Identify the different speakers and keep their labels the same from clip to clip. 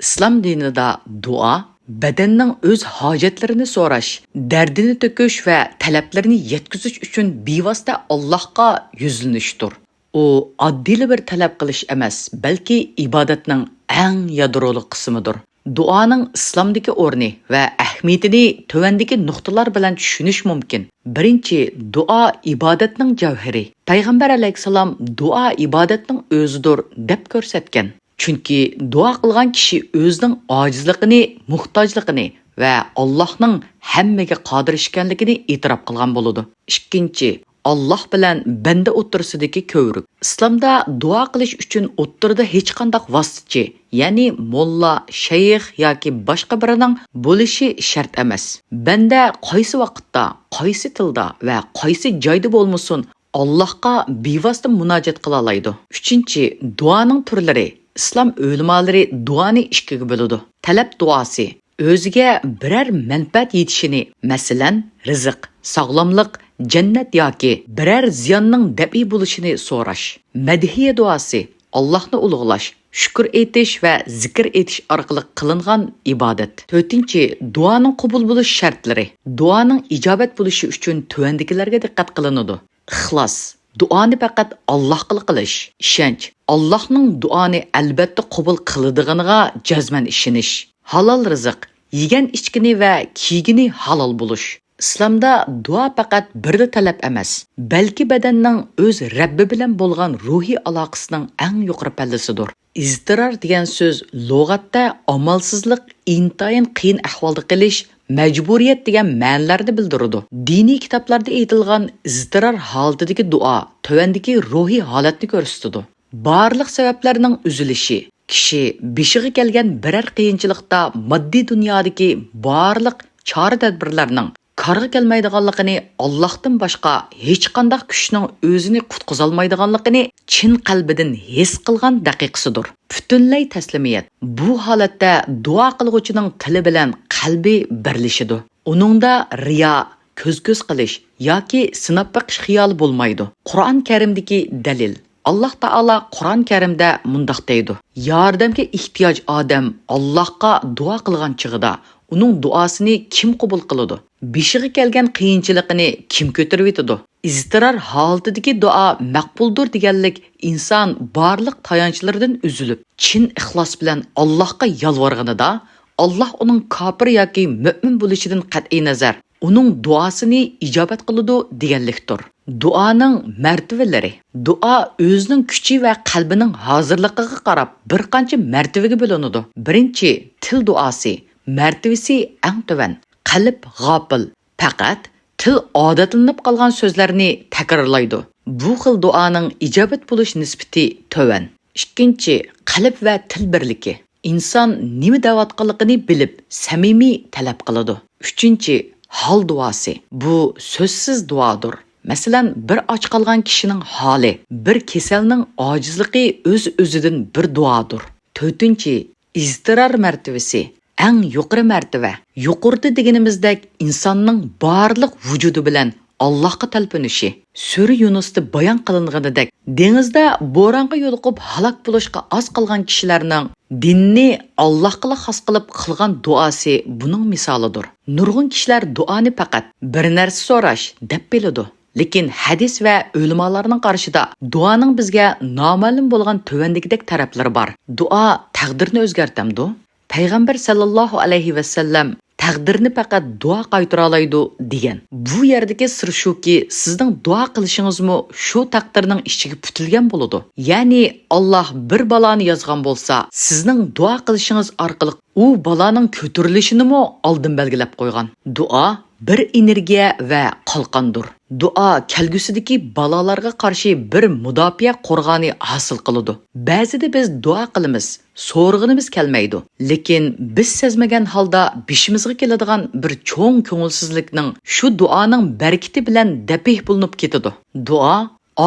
Speaker 1: İslam dinida dua bedenning o'z hojatlarini so'rash, dardini to'kish va talablarini yetkazish uchun bevosita Allohga yuzlanishdir. U oddiy bir talab qilish emas, balki ibodatning eng yadroli qismidir. Duoning islomdagi o'rni va ahamiyatini tuvandagi nuqtalar bilan tushunish mumkin. Birinchi, duo ibodatning javhari. Payg'ambar alayhisalom duo ibodatning o'zidir deb ko'rsatgan. Chunki duo qilgan kishi o'zining ojizligini, muhtojligini va Allohning hammaga qodir ekanligini e'tirof qilgan bo'ladi. Ikkinchi, Alloh bilan banda o'tirsidagi ko'vrik. Islomda duo qilish uchun o'tirda hech qanday vositachi, ya'ni molla, shayx yoki boshqa birining bo'lishi shart emas. Banda qaysi vaqtda, qaysi tilda va qaysi joyda bo'lmasin, Allohga bevosita munojat qila oladi. Uchinchi, duoning turlari. İslam ulamalari duoni ikkiga bo'ladi. Talab duosi o'ziga biror manfaat yetishini, masalan, rizq, sog'lomlik, jannat yoki biror ziyonning dabiy bo'lishini so'rash. Madhiya duosi Allohni ulug'lash, shukr etish va zikr etish orqali qilingan ibodat. 4-chi, duoning qabul bo'lish shartlari. Duoning ijobat bo'lishi uchun tuvandikilarga diqqat qilinadi. Ixlos, duoni faqat Allohga qilish, ishonch, Allohning duoni albatta qabul qiladiganiga jazman ishonish. Halol rizq, yegan ichkini va kiygini halol bo'lish. Islomda duo faqat birda talab emas, balki badanning o'z Rabbi bilan bo'lgan ruhiy aloqasining eng yuqori pallasidir. İzdirar degan so'z lug'atda amalsizlik, intayin qiyin ahvolda qilish, majburiyat degan ma'nolarni bildiradi. Diniy kitoblarda aytilgan izdirar holatidagi duo tuvandagi ruhiy holatni ko'rsatadi. Barliq sabablarning uzilishi, kishi beshiga kelgan biror qiyinchilikda moddiy dunyodagi barliq chora-tadbirlarning qarg'a kelmaydiganligini, Allohdan boshqa hech qanday kuchning o'zini qutqizolmaydiganligini chin qalbidan his qilgan daqiqasidir. Butunlay taslimiyat. Bu holatda duo qilguvchining tili bilan qalbi birlashidi. Uningda riyo, ko'z-ko'z qilish yoki sinab baqish xiyoli bo'lmaydi. Qur'on Karimdagi dalil. Alloh taolo Qur'on Karimda mundaq deydi: "Yordamga ehtiyoj odam Allohga duo qilgan chig'ida uning duosini kim qabul qiladi? Beshiga kelgan qiyinchilikni kim ko'tarib yetadi?" İzdirar holatidagi duo maqbuldir deganlik inson barliq tayanchlardan uzilib, chin ixlos bilan Allohga yolvorganida, Alloh uning kofir yoki mu'min bo'lishidan qat'iy nazar uning duosini ijobat qiladi deganlikdir. Duoning martabalari. Duo o'zining kuchi va qalbining hozirligiga qarab bir qancha martabaga bo'linadi. Birinchi, til duosi. Martabasi eng tuvan. Qalb g'ofil. Faqat til odatlanib qolgan so'zlarni takrorlaydi. Bu xil duoning ijobat bo'lish nisbati tuvan. Ikkinchi, qalb va til birligi. İnson nima da'vatqanligini bilib, samimiy talab qiladi. Uchinchi, hal duosi. Bu so'zsiz duodir. Masalan, bir och qolgan kishining holi, bir kasalning ojizligi o'z-o'zidan bir duodir. 4-chi, izdirar martabasi. Eng yuqori martaba. Yuqorida deganimizdek insonning barliq vujudi bilan Allohga talpinishi. Sura Yunusda bayon qilinganidek, dengizda bo'ronga yo'liqib halok bo'lishga oz qolgan kishilarning dinni Allohga xos qilib qilgan duosi buning misolidir. Nurg'un kishilar duoni faqat bir narsa so'rash deb biladi. Lekin hadis va ulamolarning qarshida duoning bizga noma'lum bo'lgan tuvandikdek taraflari bor. Duo taqdirni o'zgartamdi. Payg'ambar sallallohu alayhi va sallam taqdirni faqat duo qaytara oladi degan. Bu yerdagi sir shuki, sizning duo qilishingizmi shu taqdirning ichiga putilgan bo'ladi. Ya'ni Alloh bir baloni yozgan bo'lsa, sizning duo qilishingiz orqali u baloning ko'tarilishini oldin belgilab qo'ygan. Duo bir energiya va qalqondir. Duo kelgusidagi balolarga qarshi bir mudofaa qo'rg'oni hosil qiladi. Ba'zida biz duo qilamiz, so'rg'inimiz kelmaydi. Lekin biz sezmagan holda beshimizga keladigan bir cho'ng ko'ngilsizlikning shu duoning barakati bilan dapih bo'linib ketadi. Duo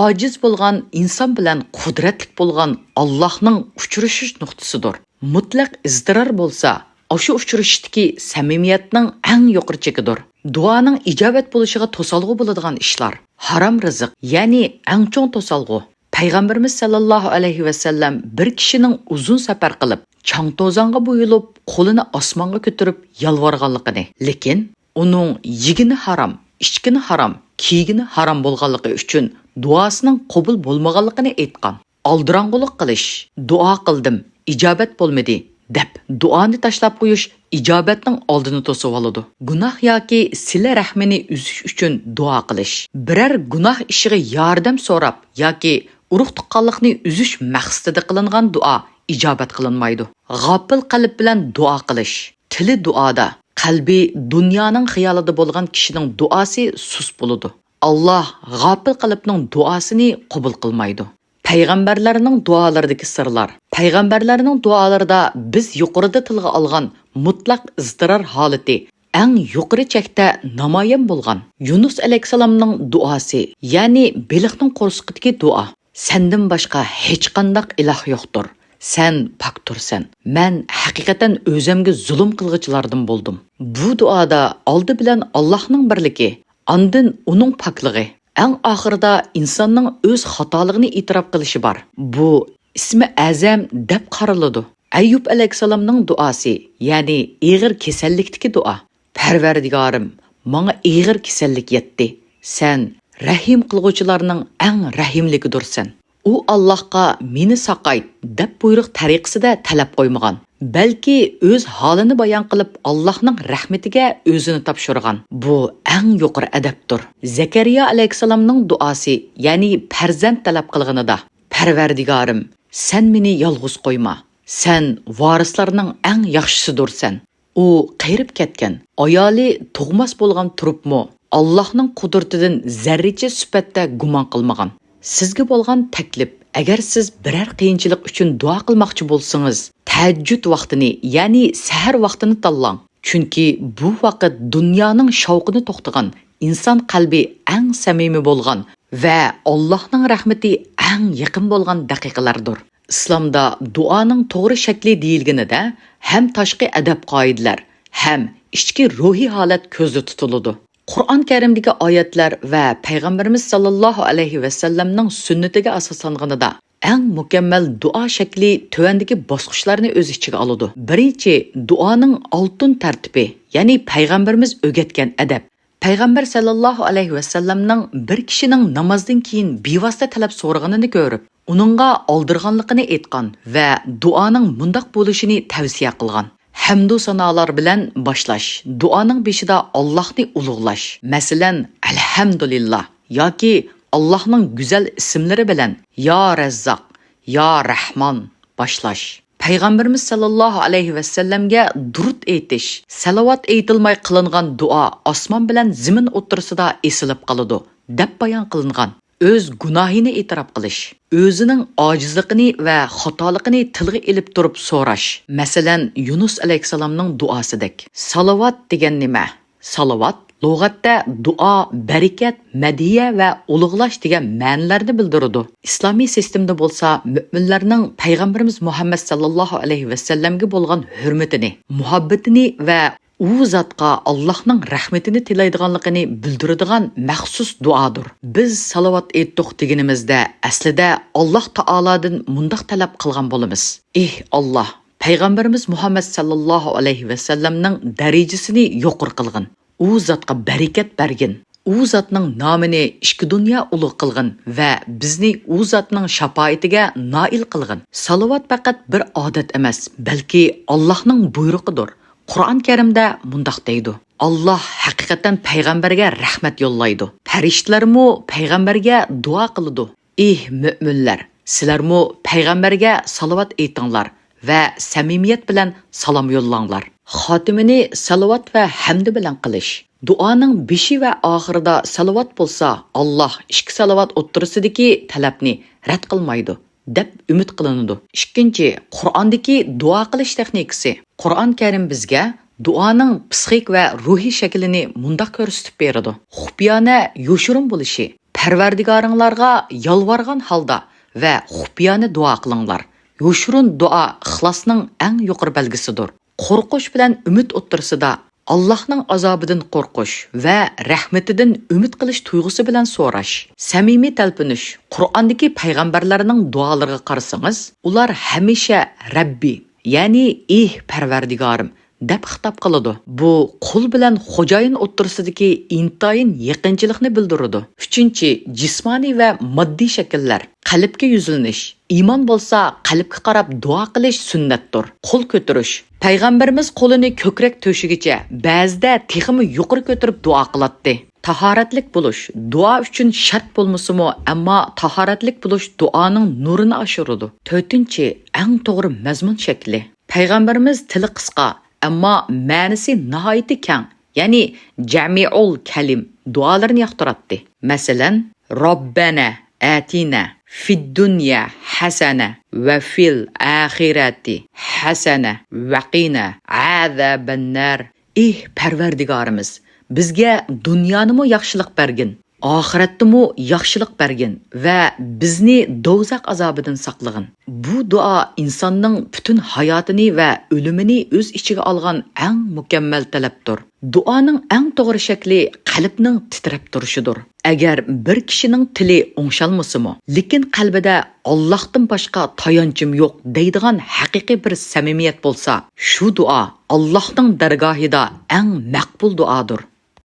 Speaker 1: ojiz bo'lgan inson bilan qudratli bo'lgan Allohning uchrashish nuqtasidir. Mutlaq izdirar bo'lsa, o'sha uchrashishdagi samimiyatning eng yuqori chekidir. Duoning ijobat bo'lishiga to'salg'u bo'ladigan ishlar. Harom rizq, ya'ni eng cho'ng to'salg'u. Payg'ambarimiz sallallohu alayhi va sallam bir kishining uzun safar qilib, chang to'zonga bo'yilib, qo'lini osmonga ko'tarib yalvorganligini, lekin uning yigini harom, ichkini harom, kiygini harom bo'lganligi uchun duosining qabul bo'lmaganligini aytgan. Aldirang'ulik qilish, duo qildim, ijobat bo'lmadi deb duoni tashlab qo'yish ijobatning oldini to'sib oladi. Gunoh yoki sila rahmini uzish uchun duo qilish, biror gunoh ishiga yordam so'rab yoki urug' tuqqanlikni uzish maqsadida qilingan duo ijobat qilinmaydi. G'ofil qalb bilan duo qilish, tili duoda, qalbi dunyoning xiyolida bo'lgan kishining duosi sus bo'ladi. Alloh g'ofil qalbning duosini qabul qilmaydi. Payg'ambarlarning duolaridagi sirlar. Payg'ambarlarning duolarida biz yuqorida tilga olgan mutlaq iztirar holati eng yuqori chekda namoyon bo'lgan. Yunus alayhisalomning duosi, ya'ni beliqning qo'rsiqidagi duo. Sendan boshqa hech qanday iloh yo'qdir. Sen poktursan. Men haqiqatan o'zimga zulm qilg'ichlardan bo'ldim. Bu duoda oldi bilan Allohning birligi, andin uning pokligi, eng oxirida insonning o'z xatoligini e'tirof qilishi bor. Bu ismi azam deb qaraladi. Ayyub alayhisalomning duosi, ya'ni ig'ir kasallikdagi duo. Parvardigorim, menga ig'ir kasallik yetdi. Sen rahim qilguvchilarning eng rahimligidirsan. U Allohga meni saqayt deb buyruq tariqasida talab qo'ymagan. Balki o'z holini bayon qilib Allohning rahmatiga o'zini topshirgan. Bu eng yuqori adabdir. Zakariya alayhisalomning duosi, ya'ni farzand talab qilganida, Parvardigorim, sen meni yolg'iz qo'yma. Sen varislarning eng yaxshisidirsan. U qayrib ketgan, ayoli tug'mas bo'lgan turibmi, Allohning qudratidan zarracha sifatda gumon qilmagan. Sizga bo'lgan taklif, agar siz biror qiyinchilik uchun duo qilmoqchi bo'lsangiz, tahajjud vaqtini, ya'ni sahar vaqtini tanlang. Chunki bu vaqt dunyoning shavqini to'xtagan, inson qalbi eng samimiy bo'lgan va Allohning rahmati eng yaqin bo'lgan daqiqalardir. Islomda duoning to'g'ri shakli deyilganida ham tashqi adab qoidalar, ham ichki ruhiy holat ko'zda tutiladi. Qur'on Karimdagi oyatlar va payg'ambarimiz sallallohu alayhi va sallamning sunnatiga asoslanganida eng mukammal duo shakli tuvandagi bosqichlarni o'z ichiga oladi. Birinchi, duoning oltin tartibi, ya'ni payg'ambarimiz o'rgatgan adab. Payg'ambar sallallohu alayhi va sallamning bir kishining namozdan keyin bevosita talab so'raganini ko'rib, uningga oldirganligini aytgan va duoning mundoq bo'lishini tavsiya qilgan. Hamdu sanolar bilan boshlash, duoning beshida Allohni ulug'lash. Masalan, alhamdulillah yoki Allohning go'zal ismlari bilan yo Razzaq, yo Rahmon boshlash. Payg'ambarimiz sallallohu alayhi va sallamga durud aytish, salovat aytilmay qilingan duo osmon bilan zimin o'rtasida esilib qoladi deb bayon qilingan. O'z gunohini e'tirof qilish, o'zining ojizligini va xatoligini tilga ilib turib so'rash. Masalan, Yunus alayhisalomning duosidek. Salovat degan nima? Salovat lug'atda duo, barakat, madiya va ulug'lash degan ma'nolarni bildiradi. Islomiy sistemda bo'lsa, mu'minlarning payg'ambarimiz Muhammad sallallohu alayhi va sallamga bo'lgan hurmatini, muhabbatini va u zotga Allohning rahmatini tilaydiganligini bildiradigan maxsus duodir. Biz salovat aytdik deganimizda aslida Alloh taolodan mundoq talab qilgan bo'lamiz. Alloh, payg'ambarimiz Muhammad sallallohu alayhi va sallamning darajasini yuqori qilgin. U zotga barakat bergin. U zotning nomini ishki dunyo ulug' qilgin va bizni u zotning shafoatiga noil qilgin. Salovat faqat bir odat emas, balki Allohning buyrug'idir. Qur'on Karimda mundoq deydi. Alloh haqiqatan payg'ambarga rahmat yo'llaydi. Farishtalarmo payg'ambarga duo qiladi. Mu'minlar, sizlarmo payg'ambarga salovat aytinglar va samimiyat bilan salom yo'llanglar. Xotimini salovat va hamd bilan qilish. Duoning beshi va oxirida salovat bo'lsa, Alloh ikki salovat o'ttirisidagi talabni rad qilmaydi deb umid qilinadi. Ikkinchi, Qur'ondagi duo qilish texnikasi. Qur'on Karim bizga duoning psixik va ruhiy shaklini mundoq ko'rsatib beradi. Xufiyona yoshirin bo'lishi. Parvardigoringlarga yolvorgan holda va xufiyona duo qilinglar. Yoshirin duo ixlosning eng yuqori belgisidir. Qo'rqish bilan umid o'ttirsida Allohning azobidan qo'rqish va rahmatidan umid qilish tuyg'usi bilan so'rash. Samimiy talpinish. Qur'ondagi payg'ambarlarning duolariga qarasangiz, ular hamisha Rabbi, ya'ni "Ey Parvardigorim" deb xitob qiladi. Bu qul bilan xo'jayin o'ttirsidagi intayin yaqinchilikni bildiradi. 3. Jismoniy va moddiy shakllar. Qalbga yuzlanish. Iymon bo'lsa, qalbga qarab duo qilish sunnatdir. Qo'l ko'tarish. Payg'ambarimiz qo'lini ko'krak to'shigicha, ba'zida texmi yuqori ko'tarib duo qiladi. Tahoratlik bo'lish duo uchun shart bo'lmasimi, ammo tahoratlik bo'lish duoning nurini oshiradi. 4. Eng to'g'ri mazmun shakli. Payg'ambarimiz tili qisqa, ammo ma'nisi nihoyatda keng, ya'ni jami'ul kalim duolarni yoqtiradi. Masalan, Robbana atina fid dunya hasana va fil oxirati hasana va qina azabannar. Ey Parvardigorimiz, bizga dunyonimi yaxshilik bergin, oxiratdimi yaxshilik bergin va bizni do'zax azobidan saqlagin. Bu duo insonning butun hayotini va o'limini o'z ichiga olgan eng mukammal talabdir. Duoning eng to'g'ri shakli qalbning titrab turishidir. Agar bir kishining tili o'ngshalmasimi, lekin qalbida Allohdan boshqa tayanchim yo'q deydigan haqiqiy bir samimiyat bo'lsa, shu duo Allohning dargohida eng maqbul duodir.